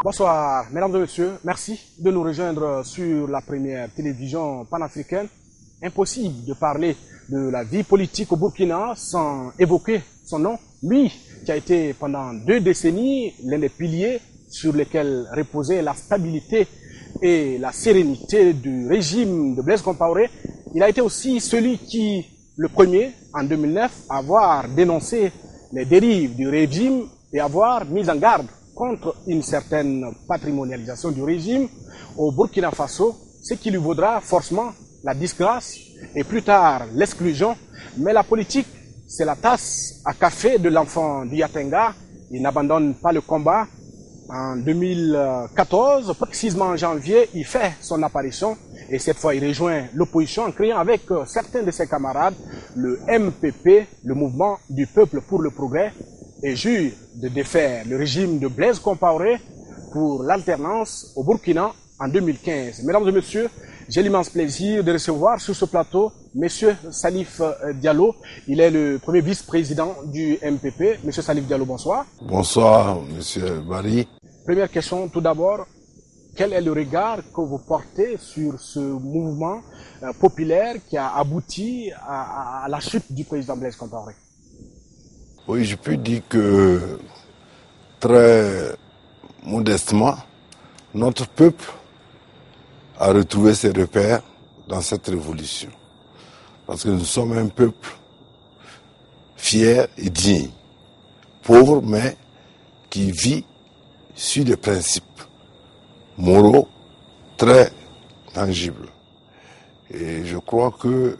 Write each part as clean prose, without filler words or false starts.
Bonsoir, mesdames et messieurs. Merci de nous rejoindre sur la première télévision panafricaine. Impossible de parler de la vie politique au Burkina sans évoquer son nom. Lui qui a été pendant 2 décennies l'un des piliers sur lesquels reposait la stabilité et la sérénité du régime de Blaise Compaoré. Il a été aussi celui qui, le premier, en 2009, avoir dénoncé les dérives du régime et avoir mis en garde contre une certaine patrimonialisation du régime au Burkina Faso, ce qui lui vaudra forcément la disgrâce et plus tard l'exclusion. Mais la politique, c'est la tasse à café de l'enfant d'Yatenga. Il n'abandonne pas le combat. En 2014, précisément en janvier, il fait son apparition et cette fois il rejoint l'opposition en créant avec certains de ses camarades le MPP, le Mouvement du Peuple pour le Progrès, et jure de défaire le régime de Blaise Compaoré pour l'alternance au Burkina en 2015. Mesdames et messieurs, j'ai l'immense plaisir de recevoir sur ce plateau Monsieur Salif Diallo. Il est le premier vice-président du MPP. Monsieur Salif Diallo, bonsoir. Bonsoir, Monsieur Barry. Première question, tout d'abord, quel est le regard que vous portez sur ce mouvement populaire qui a abouti à la chute du président Blaise Compaoré? Oui, je peux dire que, très modestement, notre peuple a retrouvé ses repères dans cette révolution. Parce que nous sommes un peuple fier et digne, pauvre mais qui vit sur des principes moraux très tangibles. Et je crois que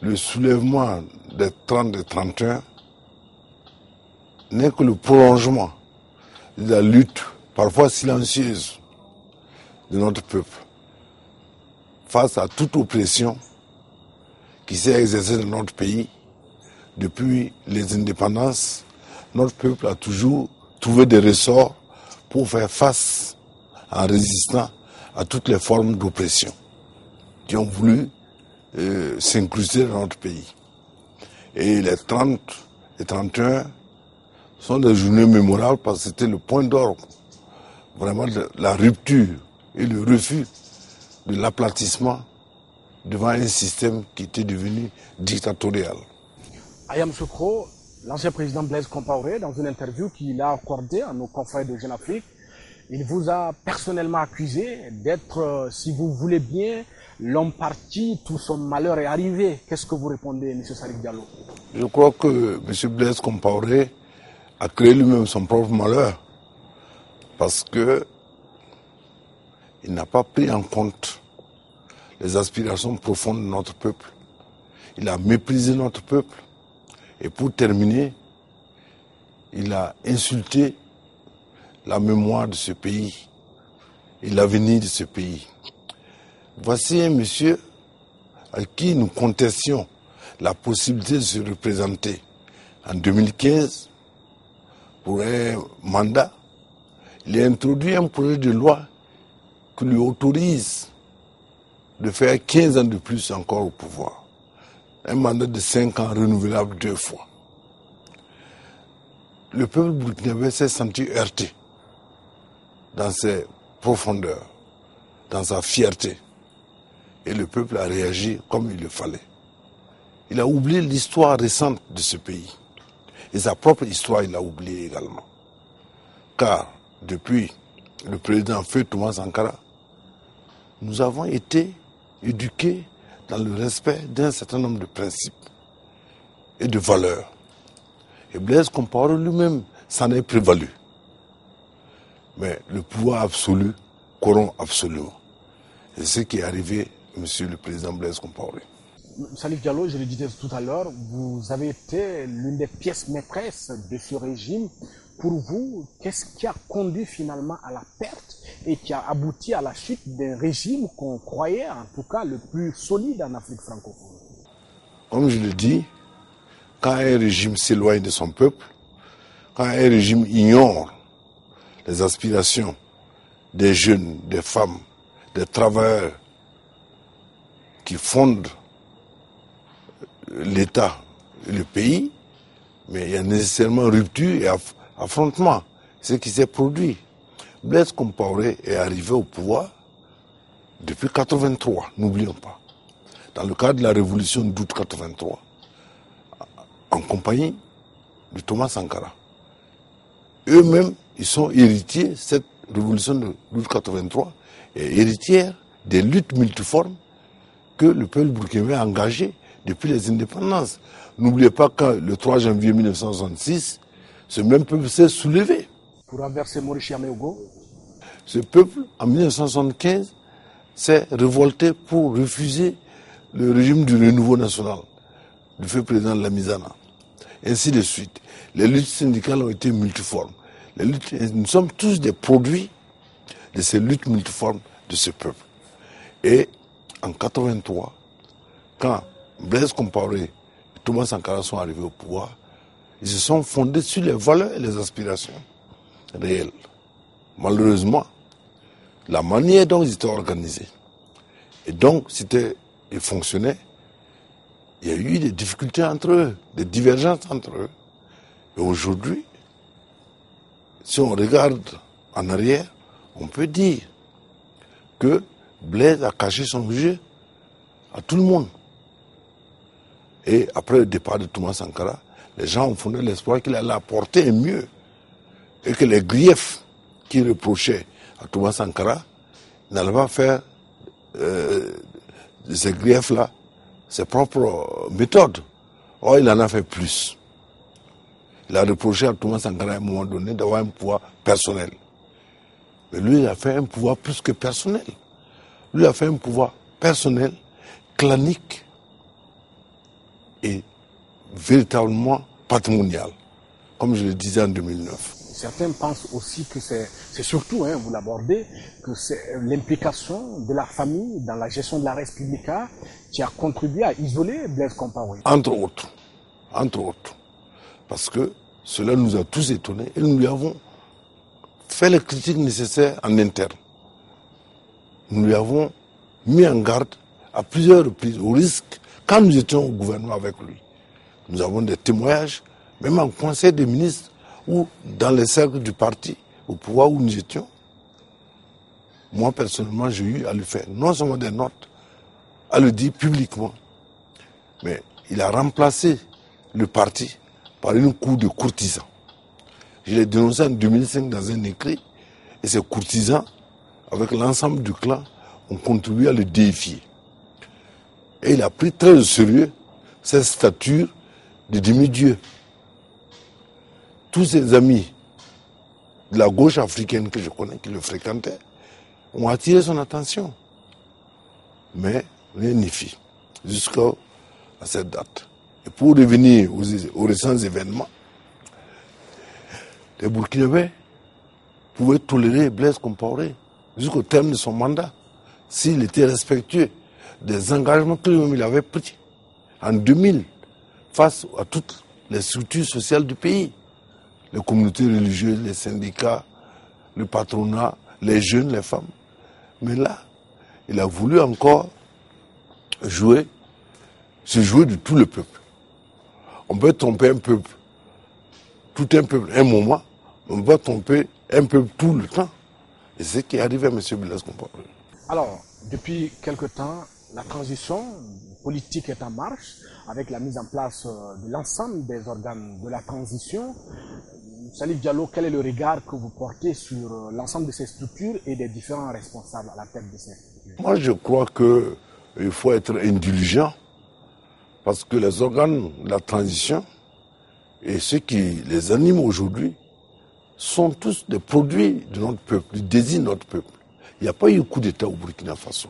le soulèvement des 30 et 31 n'est que le prolongement de la lutte, parfois silencieuse, de notre peuple face à toute oppression qui s'est exercée dans notre pays. Depuis les indépendances, notre peuple a toujours trouvé des ressorts pour faire face en résistant à toutes les formes d'oppression qui ont voulu s'incruster dans notre pays. Et les 30 et 31 sont des journées mémorables parce que c'était le point d'orgue vraiment de la rupture et le refus de l'aplatissement devant un système qui était devenu dictatorial. Ayam Soukro, l'ancien président Blaise Compaoré, dans une interview qu'il a accordée à nos confrères de Jeune Afrique, il vous a personnellement accusé d'être, si vous voulez bien, l'homme parti, tout son malheur est arrivé. Qu'est-ce que vous répondez, M. Salif Diallo? Je crois que M. Blaise Compaoré a créé lui-même son propre malheur parce que il n'a pas pris en compte les aspirations profondes de notre peuple. Il a méprisé notre peuple et pour terminer, il a insulté la mémoire de ce pays et l'avenir de ce pays. Voici un monsieur à qui nous contestions la possibilité de se représenter en 2015 pour un mandat. Il a introduit un projet de loi qui lui autorise de faire 15 ans de plus encore au pouvoir. Un mandat de 5 ans renouvelable 2 fois. Le peuple burkinabé s'est senti heurté dans ses profondeurs, dans sa fierté. Et le peuple a réagi comme il le fallait. Il a oublié l'histoire récente de ce pays. Et sa propre histoire, il l'a oublié également. Car depuis le président Feu Thomas Sankara, nous avons été éduqués dans le respect d'un certain nombre de principes et de valeurs. Et Blaise Compaoré lui-même s'en est prévalu. Mais le pouvoir absolu corrompt absolument. Et c'est ce qui est arrivé, monsieur le président Blaise Compaoré. Salif Diallo, je le disais tout à l'heure, vous avez été l'une des pièces maîtresses de ce régime. Pour vous, qu'est-ce qui a conduit finalement à la perte et qui a abouti à la chute d'un régime qu'on croyait en tout cas le plus solide en Afrique francophone? Comme je le dis, quand un régime s'éloigne de son peuple, quand un régime ignore les aspirations des jeunes, des femmes, des travailleurs qui fondent l'État et le pays, mais il y a nécessairement rupture et affrontement, ce qui s'est produit. Blaise Compaoré est arrivé au pouvoir depuis 1983, n'oublions pas. Dans le cadre de la révolution d'août 1983, en compagnie de Thomas Sankara. Eux-mêmes, ils sont héritiers, cette révolution d'août 1983 est héritière des luttes multiformes que le peuple burkinabé a engagées depuis les indépendances. N'oubliez pas que le 3 janvier 1966, ce même peuple s'est soulevé. Pour renverser Maurice Yaméogo. Ce peuple, en 1975, s'est révolté pour refuser le régime du renouveau national du feu président Lamizana. Ainsi de suite. Les luttes syndicales ont été multiformes. Nous sommes tous des produits de ces luttes multiformes de ce peuple. Et en 1983, quand Blaise Compaoré et Thomas Sankara sont arrivés au pouvoir, ils se sont fondés sur les valeurs et les aspirations réelles. Malheureusement, la manière dont ils étaient organisés, et donc ils fonctionnaient, il y a eu des difficultés entre eux, des divergences entre eux. Et aujourd'hui, si on regarde en arrière, on peut dire que Blaise a caché son jeu à tout le monde. Et après le départ de Thomas Sankara, les gens ont fondé l'espoir qu'il allait apporter mieux et que les griefs qu'il reprochait à Thomas Sankara n'allaient pas faire de ces griefs-là ses propres méthodes. Or, il en a fait plus. Il a reproché à Thomas Sankara à un moment donné d'avoir un pouvoir personnel. Mais lui, il a fait un pouvoir plus que personnel. Lui, il a fait un pouvoir personnel, clanique et véritablement patrimonial, comme je le disais en 2009. Certains pensent aussi que c'est surtout, vous l'abordez, que c'est l'implication de la famille dans la gestion de la Res Publica qui a contribué à isoler Blaise Compaoré. Entre autres. Parce que cela nous a tous étonnés et nous lui avons fait les critiques nécessaires en interne. Nous lui avons mis en garde à plusieurs reprises au risque, quand nous étions au gouvernement avec lui. Nous avons des témoignages, même en conseil des ministres ou dans les cercles du parti, au pouvoir où nous étions. Moi, personnellement, j'ai eu à lui faire non seulement des notes, à le dire publiquement, mais il a remplacé le parti par une cour de courtisans. Je l'ai dénoncé en 2005 dans un écrit, et ces courtisans, avec l'ensemble du clan, ont contribué à le déifier. Et il a pris très au sérieux cette stature de demi-dieu. Tous ses amis de la gauche africaine que je connais, qui le fréquentaient, ont attiré son attention. Mais rien n'y fit, jusqu'à cette date. Et pour revenir aux récents événements, les Burkinabés pouvaient tolérer Blaise Compaoré jusqu'au terme de son mandat, s'il était respectueux des engagements que lui-même il avait pris en 2000 face à toutes les structures sociales du pays. Les communautés religieuses, les syndicats, le patronat, les jeunes, les femmes. Mais là, il a voulu encore se jouer de tout le peuple. On peut tromper un peuple, tout un peuple, un moment, on peut tromper un peuple tout le temps. Et c'est ce qui est arrivé à M. Blaise Compaoré. Alors, depuis quelque temps, la transition politique est en marche avec la mise en place de l'ensemble des organes de la transition. Salif Diallo, quel est le regard que vous portez sur l'ensemble de ces structures et des différents responsables à la tête de ces structures? Moi, je crois qu'il faut être indulgent parce que les organes de la transition et ceux qui les animent aujourd'hui sont tous des produits de notre peuple, du désir de notre peuple. Il n'y a pas eu coup d'État au Burkina Faso.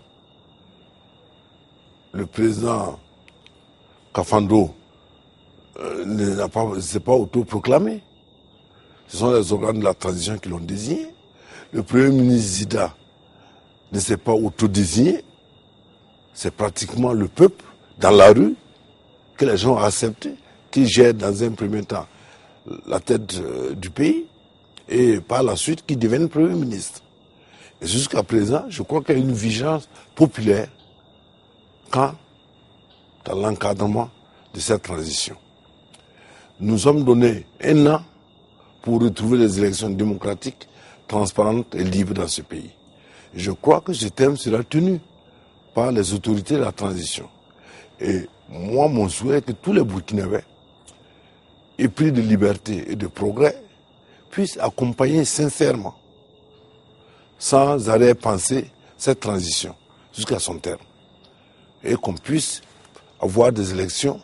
Le président Kafando ne s'est pas autoproclamé. Ce sont les organes de la transition qui l'ont désigné. Le premier ministre Zida ne s'est pas autodésigné. C'est pratiquement le peuple, dans la rue, que les gens ont accepté, qui gère dans un premier temps la tête du pays, et par la suite qui devienne Premier ministre. Et jusqu'à présent, je crois qu'il y a une vigilance populaire quant à l'encadrement de cette transition. Nous sommes donné un an pour retrouver les élections démocratiques transparente et libre dans ce pays. Et je crois que ce thème sera tenu par les autorités de la transition. Et moi, mon souhait est que tous les Burkinabés, épris de liberté et de progrès, puissent accompagner sincèrement, sans arrêt penser, cette transition jusqu'à son terme. Et qu'on puisse avoir des élections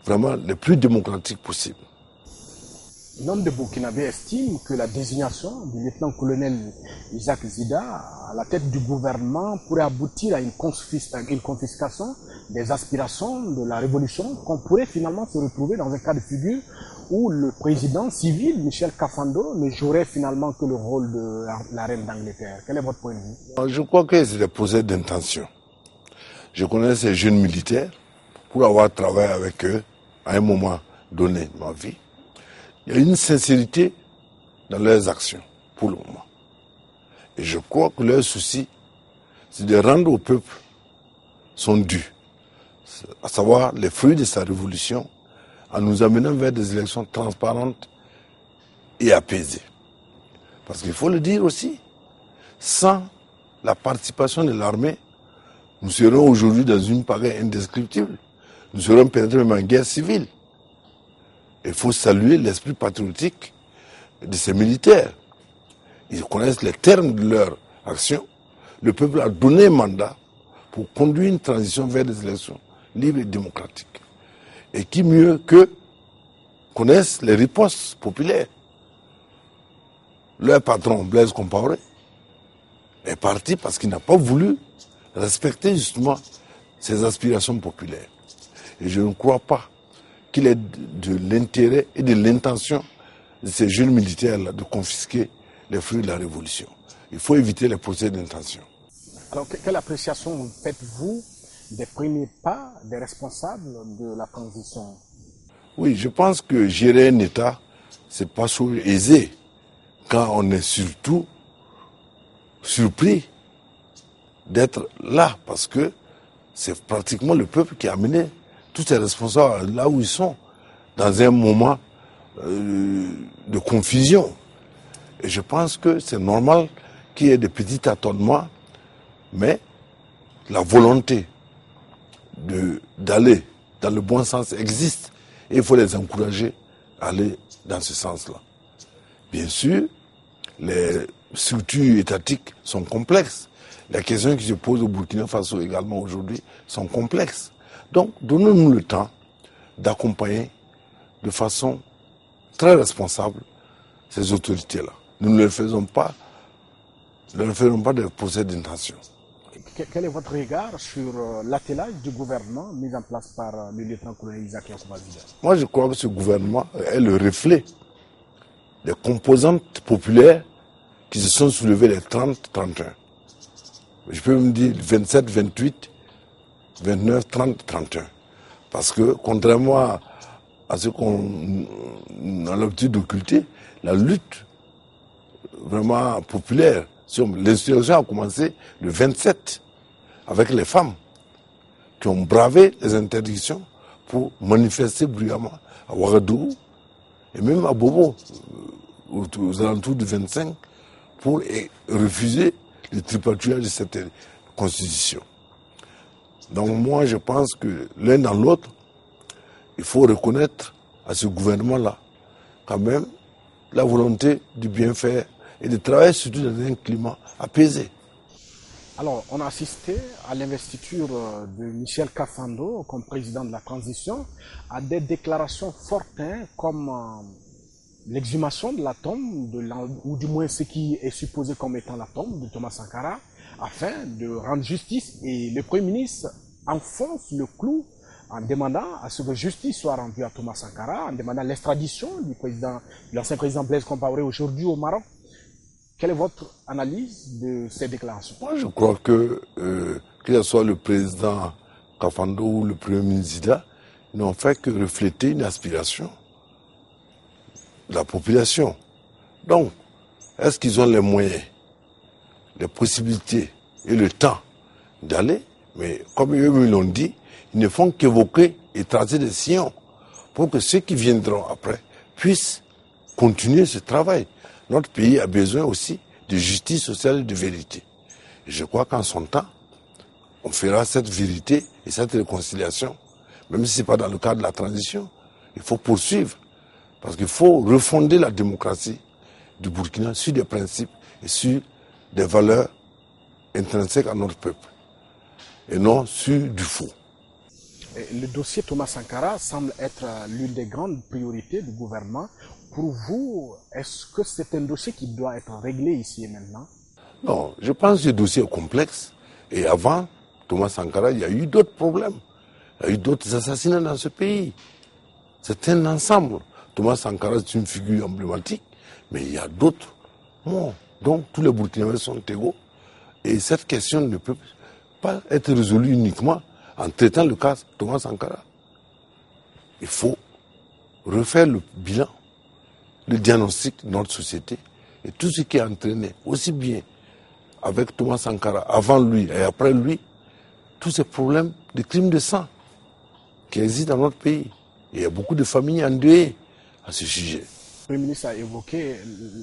vraiment les plus démocratiques possibles. Nombre de Burkinabés estiment que la désignation du lieutenant-colonel Isaac Zida à la tête du gouvernement pourrait aboutir à une confiscation des aspirations de la révolution, qu'on pourrait finalement se retrouver dans un cas de figure où le président civil, Michel Kafando, ne jouerait finalement que le rôle de la reine d'Angleterre. Quel est votre point de vue? Je crois que c'est des procès d'intention. Je connais ces jeunes militaires pour avoir travaillé avec eux à un moment donné de ma vie. Il y a une sincérité dans leurs actions, pour le moment. Et je crois que leur souci, c'est de rendre au peuple son dû, à savoir les fruits de sa révolution, en nous amenant vers des élections transparentes et apaisées. Parce qu'il faut le dire aussi, sans la participation de l'armée, nous serons aujourd'hui dans une pagaille indescriptible. Nous serons peut-être même en guerre civile. Il faut saluer l'esprit patriotique de ces militaires. Ils connaissent les termes de leur action. Le peuple a donné un mandat pour conduire une transition vers des élections libres et démocratiques. Et qui mieux que connaissent les ripostes populaires. Leur patron, Blaise Compaoré, est parti parce qu'il n'a pas voulu respecter justement ses aspirations populaires. Et je ne crois pas qu'il ait de l'intérêt et de l'intention de ces jeunes militaires-là de confisquer les fruits de la révolution. Il faut éviter les procès d'intention. Alors, quelle appréciation faites-vous des premiers pas des responsables de la transition? Oui, je pense que gérer un État, c'est pas chose aisée quand on est surtout surpris d'être là, parce que c'est pratiquement le peuple qui a amené tous ces responsables là où ils sont, dans un moment de confusion. Et je pense que c'est normal qu'il y ait des petits tâtonnements, mais la volonté d'aller dans le bon sens existe. Et il faut les encourager à aller dans ce sens-là. Bien sûr, les structures étatiques sont complexes. Les questions qui se posent au Burkina Faso également aujourd'hui sont complexes. Donc, donnons-nous le temps d'accompagner de façon très responsable ces autorités-là. Nous ne leur faisons pas de procès d'intention. Quel est votre regard sur l'attelage du gouvernement mis en place par le lieutenant-colonel Isaac Zida? Moi, je crois que ce gouvernement est le reflet des composantes populaires qui se sont soulevées les 30-31. Je peux me dire 27, 28, 29, 30, 31. Parce que, contrairement à ce qu'on a l'habitude d'occulter, la lutte vraiment populaire sur l'insurrection a commencé le 27 avec les femmes qui ont bravé les interdictions pour manifester bruyamment à Ouagadougou et même à Bobo aux alentours du 25 pour refuser le tripatouillage de cette constitution. Donc moi je pense que l'un dans l'autre, il faut reconnaître à ce gouvernement-là quand même la volonté du bien faire et de travailler surtout dans un climat apaisé. Alors, on a assisté à l'investiture de Michel Kafando comme président de la transition à des déclarations fortes comme l'exhumation de la tombe, ou du moins ce qui est supposé comme étant la tombe de Thomas Sankara, afin de rendre justice. Et le Premier ministre enfonce le clou en demandant à ce que justice soit rendue à Thomas Sankara, en demandant l'extradition de l'ancien président Blaise Compaoré aujourd'hui au Maroc. Quelle est votre analyse de ces déclarations? Moi, je crois que ce soit le président Kafando ou le premier ministre Zida, n'ont fait que refléter une aspiration de la population. Donc, est-ce qu'ils ont les moyens, les possibilités et le temps d'aller? Mais comme eux me l'ont dit, ils ne font qu'évoquer et tracer des sillons pour que ceux qui viendront après puissent continuer ce travail. Notre pays a besoin aussi de justice sociale et de vérité. Et je crois qu'en son temps, on fera cette vérité et cette réconciliation, même si ce n'est pas dans le cadre de la transition. Il faut poursuivre, parce qu'il faut refonder la démocratie du Burkina sur des principes et sur des valeurs intrinsèques à notre peuple, et non sur du faux. Le dossier Thomas Sankara semble être l'une des grandes priorités du gouvernement. Pour vous, est-ce que c'est un dossier qui doit être réglé ici et maintenant? Non, je pense que ce dossier est complexe. Et avant Thomas Sankara, il y a eu d'autres problèmes. Il y a eu d'autres assassinats dans ce pays. C'est un ensemble. Thomas Sankara, c'est une figure emblématique, mais il y a d'autres morts. Donc tous les Burkinabés sont égaux. Et cette question ne peut pas être résolue uniquement en traitant le cas Thomas Sankara. Il faut refaire le bilan, le diagnostic de notre société et tout ce qui a entraîné, aussi bien avec Thomas Sankara, avant lui et après lui, tous ces problèmes de crimes de sang qui existent dans notre pays. Et il y a beaucoup de familles endeuillées à ce sujet. Le Premier ministre a évoqué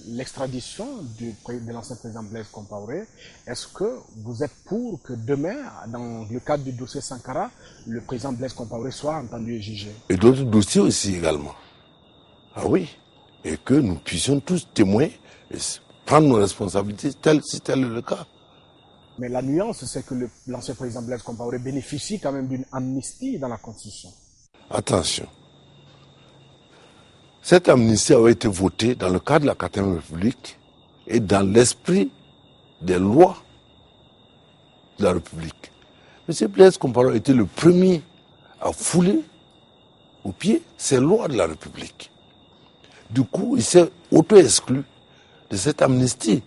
l'extradition de l'ancien président Blaise Compaoré. Est-ce que vous êtes pour que demain, dans le cadre du dossier Sankara, le président Blaise Compaoré soit entendu et jugé? Et d'autres dossiers aussi également. Ah oui. Et que nous puissions tous témoigner et prendre nos responsabilités si tel est le cas. Mais la nuance, c'est que l'ancien président Blaise Compaoré bénéficie quand même d'une amnistie dans la Constitution. Attention. Cette amnistie avait été votée dans le cadre de la 4e République et dans l'esprit des lois de la République. M. Blaise Compaoré était le premier à fouler aux pieds ces lois de la République. Du coup, il s'est auto-exclu de cette amnistie.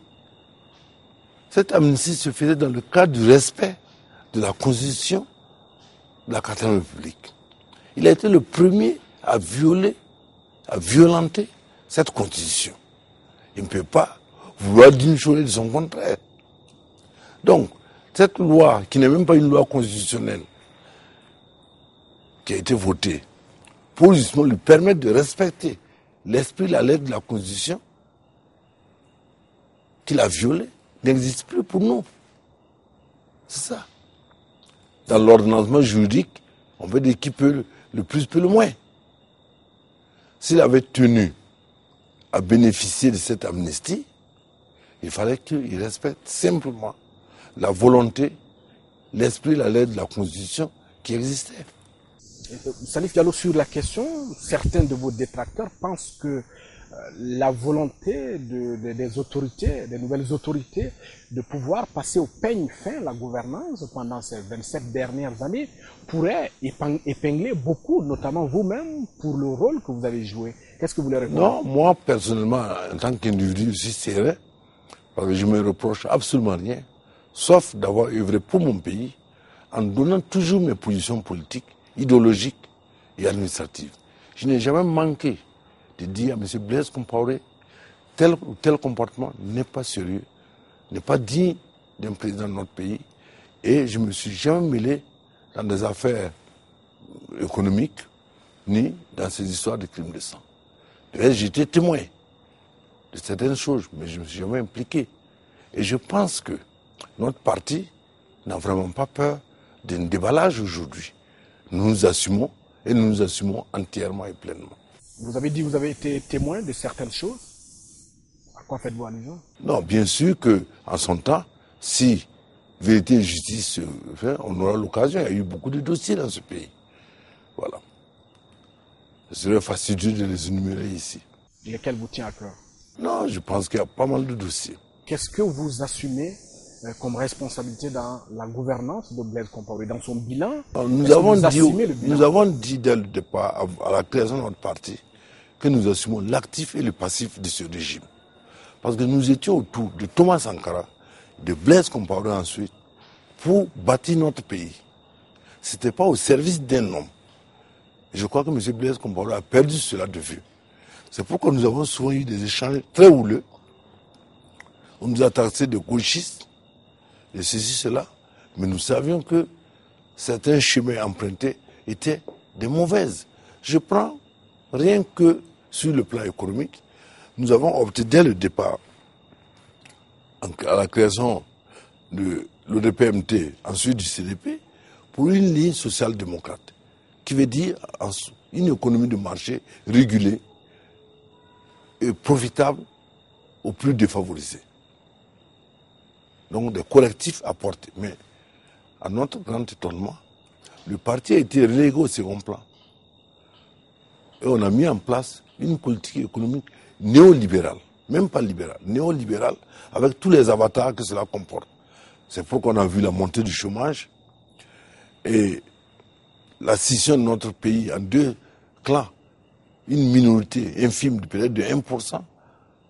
Cette amnistie se faisait dans le cadre du respect de la Constitution de la 4e République. Il a été le premier à violenter cette Constitution. Il ne peut pas vouloir dire une chose et de son contraire. Donc, cette loi, qui n'est même pas une loi constitutionnelle, qui a été votée, pour justement lui permettre de respecter l'esprit, la lettre de la Constitution, qu'il a violée, n'existe plus pour nous. C'est ça. Dans l'ordonnancement juridique, on veut dire qui peut le plus, peut le moins. S'il avait tenu à bénéficier de cette amnistie, il fallait qu'il respecte simplement la volonté, l'esprit, la lettre de la Constitution qui existait. Salif Diallo, sur la question, certains de vos détracteurs pensent que la volonté des autorités, des nouvelles autorités, de pouvoir passer au peigne fin la gouvernance pendant ces 27 dernières années pourrait épingler beaucoup, notamment vous-même, pour le rôle que vous avez joué. Qu'est-ce que vous leur répondez? Non, moi personnellement, en tant qu'individu aussi serré, parce que je ne me reproche absolument rien, sauf d'avoir œuvré pour mon pays, en donnant toujours mes positions politiques, idéologiques et administratives. Je n'ai jamais manqué de dire à M. Blaise Compaoré, tel ou tel comportement n'est pas sérieux, n'est pas digne d'un président de notre pays, et je ne me suis jamais mêlé dans des affaires économiques, ni dans ces histoires de crimes de sang. J'étais témoin de certaines choses, mais je ne me suis jamais impliqué. Et je pense que notre parti n'a vraiment pas peur d'un déballage aujourd'hui. Nous nous assumons, et nous nous assumons entièrement et pleinement. Vous avez dit que vous avez été témoin de certaines choses. À quoi faites-vous allusion? Non, bien sûr qu'en son temps, si vérité et justice se fait, on aura l'occasion. Il y a eu beaucoup de dossiers dans ce pays. Voilà. Ce serait fastidieux de les énumérer ici. Lesquels vous tient à cœur? Non, je pense qu'il y a pas mal de dossiers. Qu'est-ce que vous assumez comme responsabilité dans la gouvernance de Blaise Compaoré, dans son bilan? Nous avons dit dès le départ, à la création de notre parti, que nous assumons l'actif et le passif de ce régime. Parce que nous étions autour de Thomas Sankara, de Blaise Compaoré ensuite, pour bâtir notre pays. Ce n'était pas au service d'un homme. Et je crois que M. Blaise Compaoré a perdu cela de vue. C'est pourquoi nous avons souvent eu des échanges très houleux. On nous a taxé de gauchistes, de ceci, cela, mais nous savions que certains chemins empruntés étaient des mauvaises. Je prends rien que sur le plan économique. Nous avons opté dès le départ à la création de l'ODPMT, ensuite du CDP, pour une ligne social-démocrate, qui veut dire une économie de marché régulée et profitable aux plus défavorisés. Donc des collectifs à porter. Mais à notre grand étonnement, le parti a été relégué au second plan. Et on a mis en place une politique économique néolibérale, même pas libérale, néolibérale, avec tous les avatars que cela comporte. C'est pourquoi on a vu la montée du chômage et la scission de notre pays en deux clans. Une minorité infime, peut-être de 1%,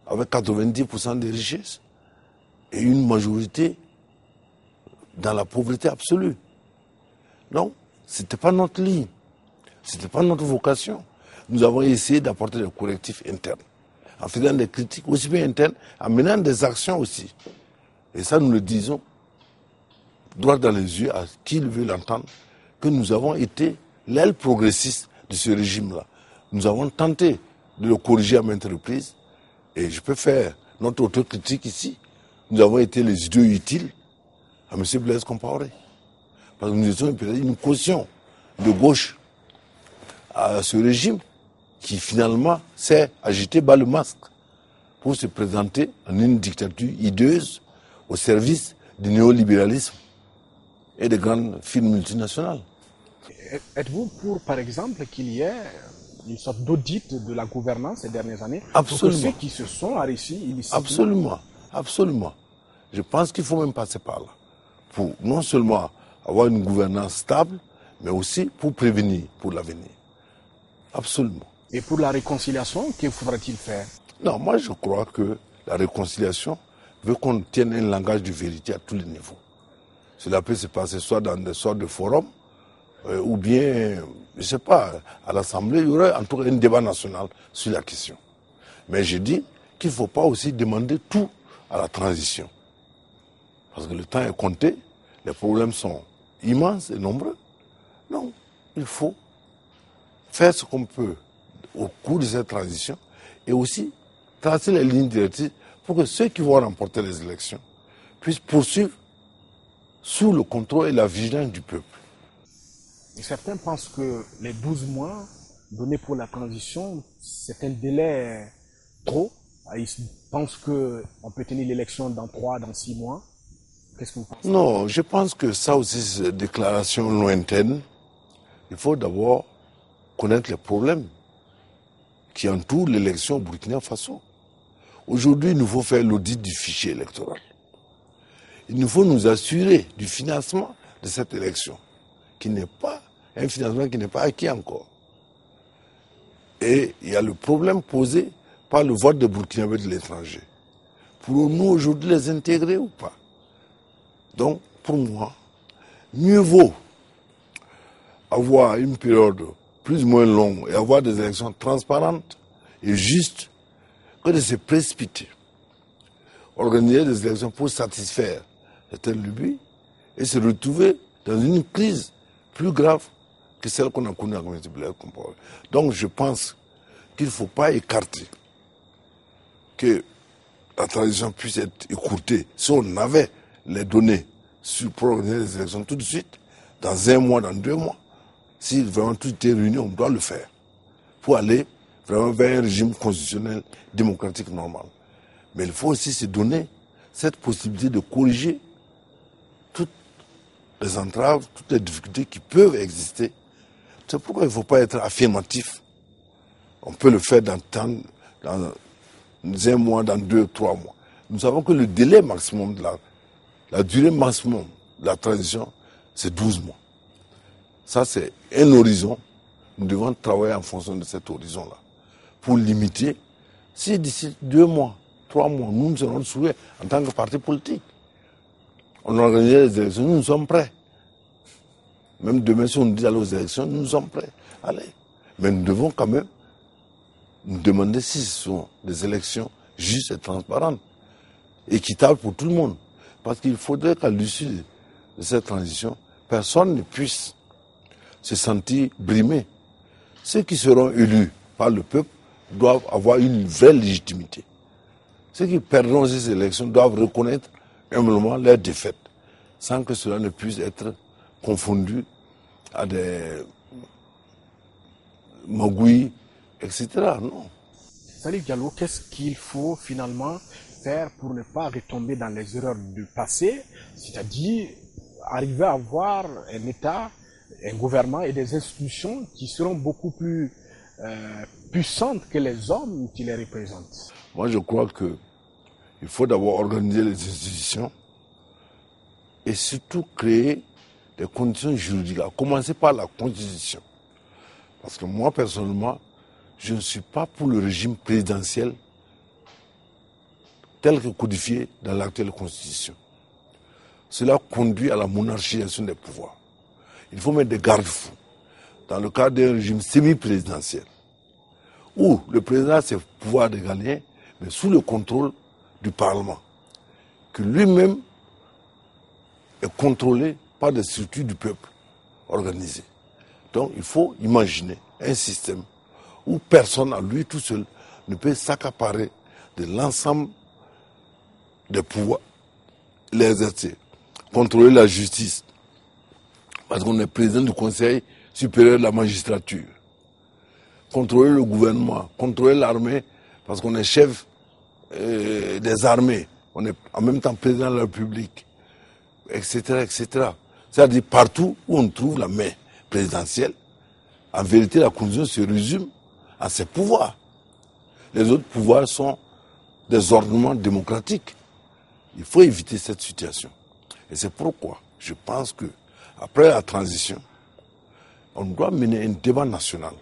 avec 90% des richesses, et une majorité dans la pauvreté absolue. Non, ce n'était pas notre ligne, ce n'était pas notre vocation. Nous avons essayé d'apporter des correctifs internes, en faisant des critiques aussi bien internes, en menant des actions aussi. Et ça, nous le disons droit dans les yeux à qui veut l'entendre, que nous avons été l'aile progressiste de ce régime-là. Nous avons tenté de le corriger à maintes reprises, et je peux faire notre autocritique ici. Nous avons été les idiots utiles à M. Blaise Compaoré. Parce que nous étions une caution de gauche à ce régime qui finalement s'est agité bas le masque pour se présenter en une dictature hideuse au service du néolibéralisme et des grandes firmes multinationales. Êtes-vous pour, par exemple, qu'il y ait une sorte d'audit de la gouvernance ces dernières années? Absolument. Pour ceux qui se sont enrichis illicitement. Absolument, absolument. Je pense qu'il faut même passer par là. Pour non seulement avoir une gouvernance stable, mais aussi pour prévenir pour l'avenir. Absolument. Et pour la réconciliation, que faudra-t-il faire? Non, moi je crois que la réconciliation veut qu'on tienne un langage de vérité à tous les niveaux. Cela peut se passer soit dans des sortes de forums, ou bien, je ne sais pas, à l'Assemblée, il y aurait en tout cas un débat national sur la question. Mais je dis qu'il ne faut pas aussi demander tout à la transition. Parce que le temps est compté, les problèmes sont immenses et nombreux. Non, il faut faire ce qu'on peut au cours de cette transition et aussi tracer les lignes directrices pour que ceux qui vont remporter les élections puissent poursuivre sous le contrôle et la vigilance du peuple. Et certains pensent que les 12 mois donnés pour la transition, c'est un délai trop. Ils pensent qu'on peut tenir l'élection dans 3, dans 6 mois. Qu'est-ce que vous pensez? Non, je pense que ça aussi, c'est une déclaration lointaine. Il faut d'abord connaître les problèmes qui entourent l'élection au Burkina Faso. Aujourd'hui, il nous faut faire l'audit du fichier électoral. Il nous faut nous assurer du financement de cette élection, qui n'est pas un financement qui n'est pas acquis encore. Et il y a le problème posé par le vote des Burkinabés de l'étranger. Pourrons-nous aujourd'hui les intégrer ou pas? Donc, pour moi, mieux vaut avoir une période plus ou moins longue et avoir des élections transparentes et justes que de se précipiter. Organiser des élections pour satisfaire certains lubies et se retrouver dans une crise plus grave que celle qu'on a connue avec M. Blaise Compaoré. Donc je pense qu'il ne faut pas écarter que la transition puisse être écourtée. Si on avait les données pour organiser les élections tout de suite, dans 1 mois, dans 2 mois, si vraiment tout était réuni, on doit le faire pour aller vraiment vers un régime constitutionnel démocratique normal. Mais il faut aussi se donner cette possibilité de corriger toutes les entraves, toutes les difficultés qui peuvent exister. C'est pourquoi il ne faut pas être affirmatif. On peut le faire dans 1 mois, dans 2, 3 mois. Nous savons que le délai maximum la durée maximum de la transition, c'est 12 mois. Ça, c'est un horizon. Nous devons travailler en fonction de cet horizon-là pour limiter. Si d'ici 2 mois, 3 mois, nous serons souhaits en tant que parti politique, on organise les élections, nous sommes prêts. Même demain, si on nous dit aller aux élections, nous sommes prêts. Allez. Mais nous devons quand même nous demander si ce sont des élections justes et transparentes, équitables pour tout le monde. Parce qu'il faudrait qu'à l'issue de cette transition, personne ne puisse se sentir brimé. Ceux qui seront élus par le peuple doivent avoir une vraie légitimité. Ceux qui perdront ces élections doivent reconnaître humblement leur défaite, sans que cela ne puisse être confondu à des magouilles, etc. Non. Salif Diallo, qu'est-ce qu'il faut finalement faire pour ne pas retomber dans les erreurs du passé, c'est-à-dire arriver à avoir un État, un gouvernement et des institutions qui seront beaucoup plus puissantes que les hommes qui les représentent? Moi, je crois qu'il faut d'abord organiser les institutions et surtout créer des conditions juridiques, à commencer par la Constitution. Parce que moi, personnellement, je ne suis pas pour le régime présidentiel tel que codifié dans l'actuelle Constitution. Cela conduit à la monarchisation des pouvoirs. Il faut mettre des garde-fous dans le cadre d'un régime semi-présidentiel où le président a ses pouvoirs de gagner, mais sous le contrôle du Parlement, que lui-même est contrôlé par des structures du peuple organisées. Donc il faut imaginer un système où personne à lui tout seul ne peut s'accaparer de l'ensemble des pouvoirs, les exercer, contrôler la justice, parce qu'on est président du Conseil supérieur de la magistrature, contrôler le gouvernement, contrôler l'armée, parce qu'on est chef des armées, on est en même temps président de la République, etc., etc. C'est-à-dire partout où on trouve la main présidentielle, en vérité la Constitution se résume à ses pouvoirs. Les autres pouvoirs sont des ordonnements démocratiques. Il faut éviter cette situation. Et c'est pourquoi je pense que après la transition, on doit mener un débat national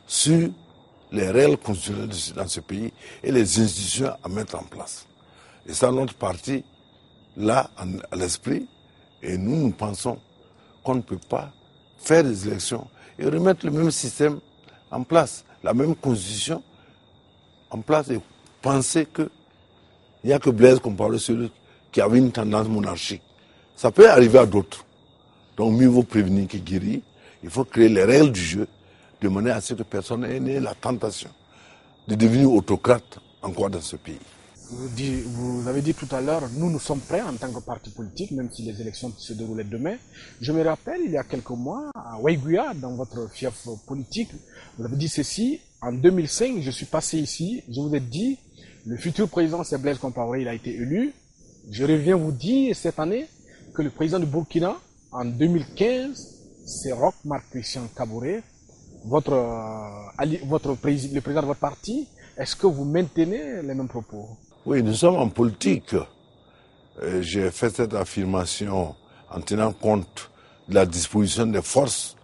sur les règles constitutionnelles dans ce pays et les institutions à mettre en place. Et ça, notre parti l'a à l'esprit, et nous pensons qu'on ne peut pas faire des élections et remettre le même système en place, la même constitution en place, et penser qu'il n'y a que Blaise Compaoré, celui qui avait une tendance monarchique. Ça peut arriver à d'autres. Donc mieux vaut prévenir que guérir. Il faut créer les règles du jeu de manière à ce que personne n'ait la tentation de devenir autocrate encore dans ce pays. Vous avez dit tout à l'heure, nous sommes prêts en tant que parti politique, même si les élections se déroulaient demain. Je me rappelle, il y a quelques mois, à Waiguya, dans votre fief politique, vous avez dit ceci: en 2005, je suis passé ici, je vous ai dit, le futur président c'est Blaise Compaoré, il a été élu. Je reviens vous dire cette année que le président du Burkina, en 2015, c'est Roch Marc Christian Kaboré, le président de votre parti. Est-ce que vous maintenez les mêmes propos? Oui, nous sommes en politique. J'ai fait cette affirmation en tenant compte de la disposition des forces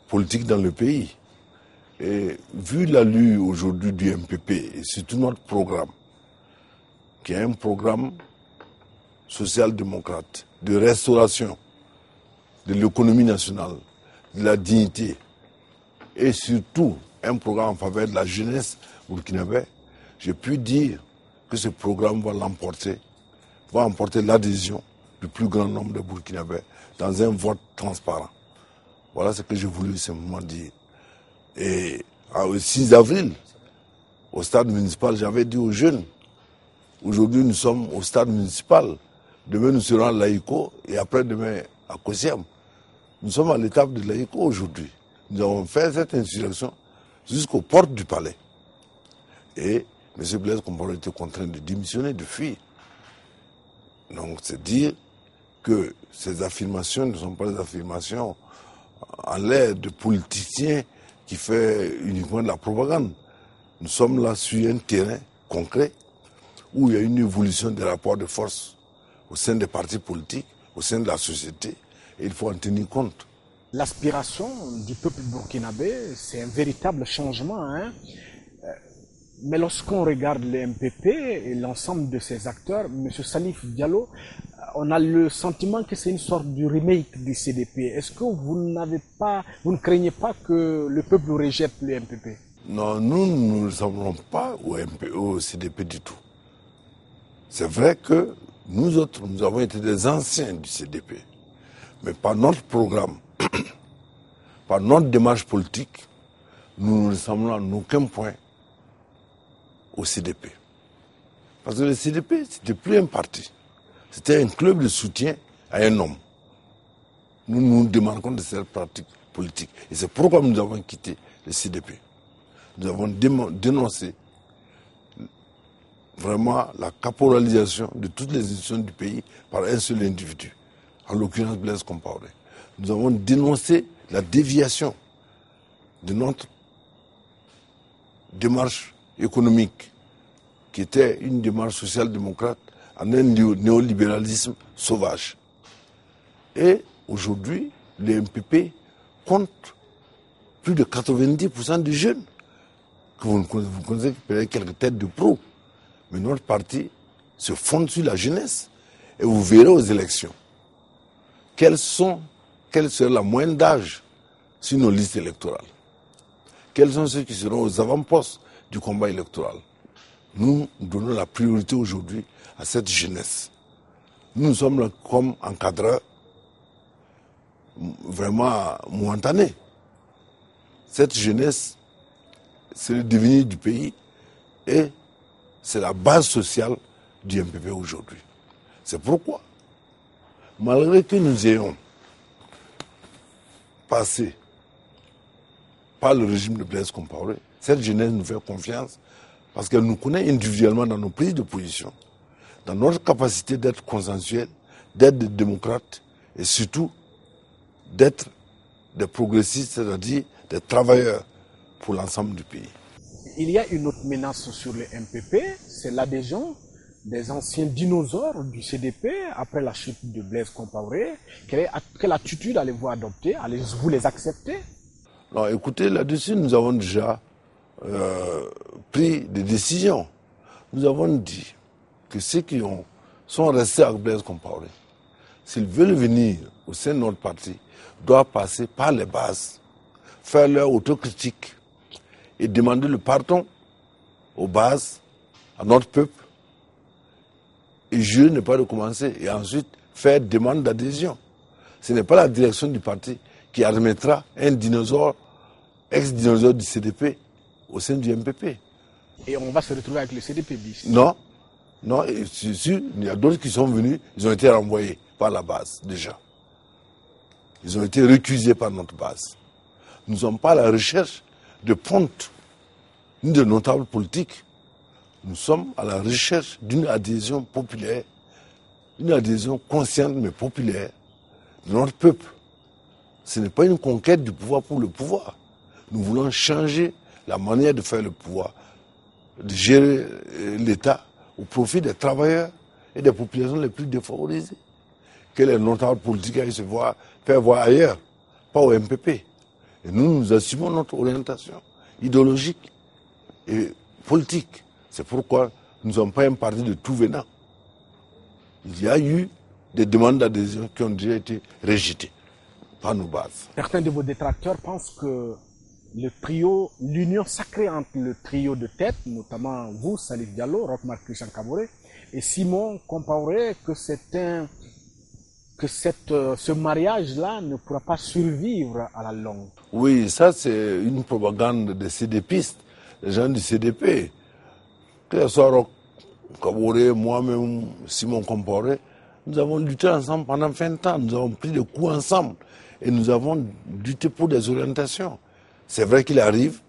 politiques dans le pays. Et vu l'allure aujourd'hui du MPP et surtout notre programme, qui est un programme social-démocrate, de restauration de l'économie nationale, de la dignité, et surtout un programme en faveur de la jeunesse burkinabé, j'ai pu dire que ce programme va emporter l'adhésion du plus grand nombre de Burkinabés dans un vote transparent. Voilà ce que j'ai voulu simplement dire. Et au 6 avril, au stade municipal, j'avais dit aux jeunes, aujourd'hui nous sommes au stade municipal, demain nous serons à Laïko et après-demain à Kosiam. Nous sommes à l'étape de Laïko aujourd'hui. Nous avons fait cette insurrection jusqu'aux portes du palais. Et M. Blaise Compaoré était contraint de démissionner, de fuir. Donc c'est dire que ces affirmations ne sont pas des affirmations en l'air de politiciens qui fait uniquement de la propagande. Nous sommes là sur un terrain concret où il y a une évolution des rapports de force au sein des partis politiques, au sein de la société, et il faut en tenir compte. L'aspiration du peuple burkinabé, c'est un véritable changement, hein. Mais lorsqu'on regarde le MPP et l'ensemble de ses acteurs, M. Salif Diallo, on a le sentiment que c'est une sorte de remake du CDP. Est-ce que vous ne craignez pas que le peuple rejette le MPP? Non, nous ne ressemblons pas au CDP du tout. C'est vrai que nous autres, nous avons été des anciens du CDP. Mais par notre programme, par notre démarche politique, nous ne ressemblons en aucun point au CDP. Parce que le CDP, c'était plus un parti. C'était un club de soutien à un homme. Nous nous démarquons de cette pratique politique. Et c'est pourquoi nous avons quitté le CDP. Nous avons dénoncé vraiment la caporalisation de toutes les institutions du pays par un seul individu, en l'occurrence Blaise Compaoré. Nous avons dénoncé la déviation de notre démarche économique, qui était une démarche social-démocrate, en un néolibéralisme sauvage. Et aujourd'hui, le MPP compte plus de 90% de jeunes. Que vous connaissez peut-être quelques têtes de pro. Mais notre parti se fonde sur la jeunesse. Et vous verrez aux élections quelle sera la moyenne d'âge sur nos listes électorales. Quels sont ceux qui seront aux avant-postes du combat électoral. Nous donnons la priorité aujourd'hui à cette jeunesse. Nous sommes là comme encadreurs vraiment momentanés. Cette jeunesse, c'est le devenir du pays et c'est la base sociale du MPP aujourd'hui. C'est pourquoi, malgré que nous ayons passé par le régime de Blaise Compaoré, cette jeunesse nous fait confiance parce qu'elle nous connaît individuellement dans nos prises de position, dans notre capacité d'être consensuels, d'être des démocrates et surtout d'être des progressistes, c'est-à-dire des travailleurs pour l'ensemble du pays. Il y a une autre menace sur le MPP, c'est l'adhésion des anciens dinosaures du CDP après la chute de Blaise Compaoré. Quelle attitude allez-vous adopter? Allez-vous les accepter? Non, écoutez, là-dessus, nous avons déjà pris des décisions. Nous avons dit que ceux qui sont restés avec Blaise Compaoré, s'ils veulent venir au sein de notre parti, doivent passer par les bases, faire leur autocritique et demander le pardon aux bases, à notre peuple, et jurer ne pas recommencer, et ensuite faire demande d'adhésion. Ce n'est pas la direction du parti qui admettra un dinosaure, ex-dinosaure du CDP, au sein du MPP. Et on va se retrouver avec le CDP bis. Non, non, et c'est sûr, il y a d'autres qui sont venus, ils ont été renvoyés par la base, déjà. Ils ont été récusés par notre base. Nous ne sommes pas à la recherche de pontes, ni de notables politiques. Nous sommes à la recherche d'une adhésion populaire, une adhésion consciente mais populaire de notre peuple. Ce n'est pas une conquête du pouvoir pour le pouvoir. Nous voulons changer la manière de faire le pouvoir, de gérer l'État au profit des travailleurs et des populations les plus défavorisées. Que les notables politiques aillent se faire voir ailleurs, pas au MPP. Et nous assumons notre orientation idéologique et politique. C'est pourquoi nous ne sommes pas un parti de tout venant. Il y a eu des demandes d'adhésion qui ont déjà été rejetées par nos bases. Certains de vos détracteurs pensent que l'union sacrée entre le trio de tête, notamment vous, Salif Diallo, Roch-Marc Christian Kaboré, et Simon Compaoré, que ce mariage-là ne pourra pas survivre à la longue. Oui, ça c'est une propagande des CDPistes, des gens du CDP. Que ce soit Roch Kaboré, moi-même, Simon Compaoré, nous avons lutté ensemble pendant 20 ans, nous avons pris des coups ensemble et nous avons lutté pour des orientations. C'est vrai qu'il arrive,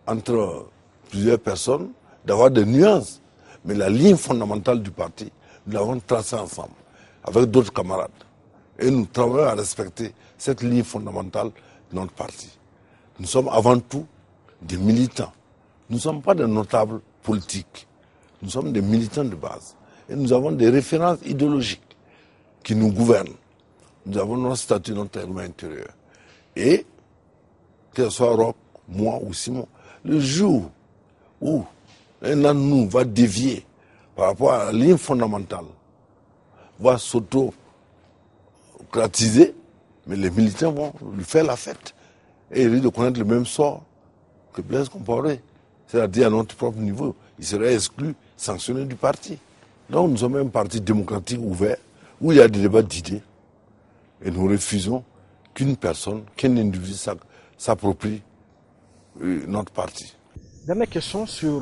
entre plusieurs personnes, d'avoir des nuances, mais la ligne fondamentale du parti, nous l'avons tracée ensemble, avec d'autres camarades. Et nous travaillons à respecter cette ligne fondamentale de notre parti. Nous sommes avant tout des militants. Nous ne sommes pas des notables politiques. Nous sommes des militants de base. Et nous avons des références idéologiques qui nous gouvernent. Nous avons notre statut, notre règlement intérieur. Et, que ce soit Roch, moi ou Simon, le jour où un de nous va dévier par rapport à la ligne fondamentale, va s'auto-cratiser, mais les militants vont lui faire la fête. Et il risque de connaître le même sort que Blaise Compaoré. C'est-à-dire à notre propre niveau, il serait exclu, sanctionné du parti. Donc nous sommes un parti démocratique ouvert, où il y a des débats d'idées. Et nous refusons qu'une personne, qu'un individu s'approprie notre parti. Dernière question sur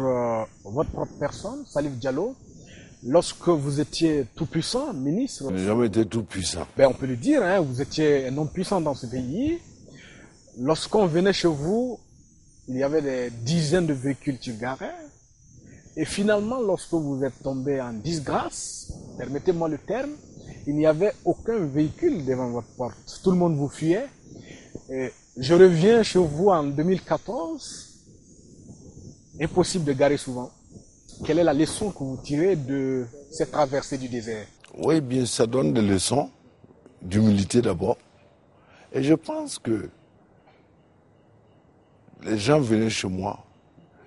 votre propre personne, Salif Diallo. Lorsque vous étiez tout puissant, ministre... Je n'ai jamais été tout puissant. Ben, on peut le dire, hein, vous étiez un homme puissant dans ce pays. Lorsqu'on venait chez vous, il y avait des dizaines de véhicules qui garaient. Et finalement, lorsque vous êtes tombé en disgrâce, permettez-moi le terme, il n'y avait aucun véhicule devant votre porte. Tout le monde vous fuyait. Et je reviens chez vous en 2014. Impossible de garer souvent. Quelle est la leçon que vous tirez de cette traversée du désert? Oui, bien, ça donne des leçons d'humilité d'abord. Et je pense que les gens venaient chez moi.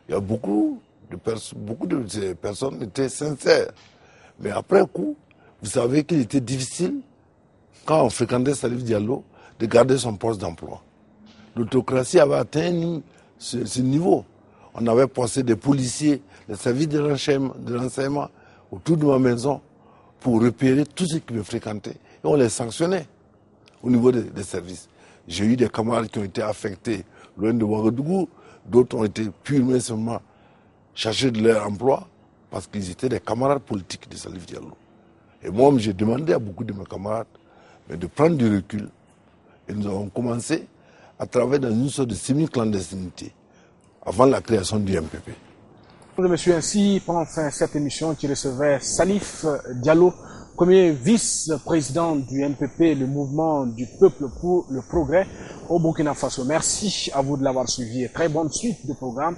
Il y a beaucoup de ces personnes étaient sincères. Mais après coup, vous savez qu'il était difficile, quand on fréquentait Salif Diallo, de garder son poste d'emploi. L'autocratie avait atteint ce niveau. On avait posté des policiers, des services de renseignement autour de ma maison pour repérer tous ceux qui me fréquentaient. Et on les sanctionnait au niveau des services. J'ai eu des camarades qui ont été affectés loin de Ouagadougou, d'autres ont été purement seulement chargés de leur emploi parce qu'ils étaient des camarades politiques de Salif Diallo. Et moi, j'ai demandé à beaucoup de mes camarades de prendre du recul. Et nous avons commencé à travailler dans une sorte de semi-clandestinité avant la création du MPP. Monsieur, ainsi prend fin cette émission qui recevait Salif Diallo, premier vice-président du MPP, le mouvement du peuple pour le progrès au Burkina Faso. Merci à vous de l'avoir suivi et très bonne suite de programme.